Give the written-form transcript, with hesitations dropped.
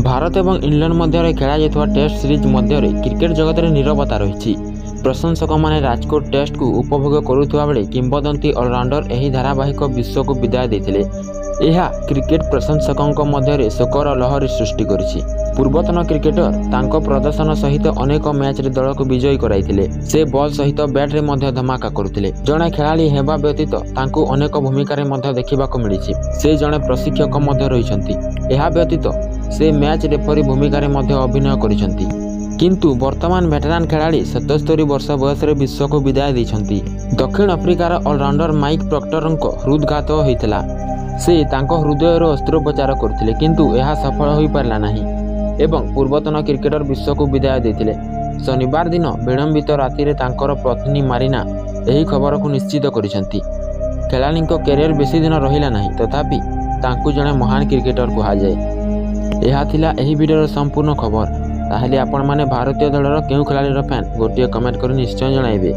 भारत एवं इंग्लैंड मध्य खेला जाइथवा test series मध्य cricket जगत में नीरवता रही। प्रशंसक मैंने राजकोट टेस्ट को उपभोग करुवा बेले किंबदंती ऑलराउंडर यह धारावाहिक विश्व को विदाय देते। यह क्रिकेट प्रशंसकों मध्य शोकर लहरी सृष्टि करिछि। पूर्वतन क्रिकेटर तांको प्रदर्शन सहित अनेक मैच रे दल को विजयी कराइथिले। से बॉल सहित बैट रे मध्य धमाका करुथिले। जणे खेलाड़ी हेबा व्यतीत तांको अनेक भूमिका रे मध्य देखिबाको मिलिछि। से जणे प्रशिक्षक मध्य रहिसंती। एहा व्यतीत से मैच रेफरी भूमिका रे मध्य अभिनय करिसंती। किंतु वर्तमान वेटरान खेलाड़ी 77 वर्ष बयस रे विश्व को विदाय दैछंती। दक्षिण अफ्रिकार ऑलराउंडर माइक प्रॉक्टरଙ୍କ हृदघात होइतिला। से तांको हृदयर अस्त्रोपचार करथिले किंतु यह सफल होई पारला नाही एवं पूर्वतन क्रिकेटर विश्व को विदाय देथिले। शनिवार दिन विलंबित राति रे तांकर पत्नी मारिना एही खबर को निश्चित करिसंती। खेलाड़ीଙ୍କ कैरियर बेसी दिन रहिला नाही तथापि तांकु जणे महान क्रिकेटर कहा जाए। यह थिला एही वीडियोर संपूर्ण खबर। ताहेले आपण माने भारतीय दलर केउ खेलाड़ीर फैन गोटे कमेंट करि निश्चय जणाइबे।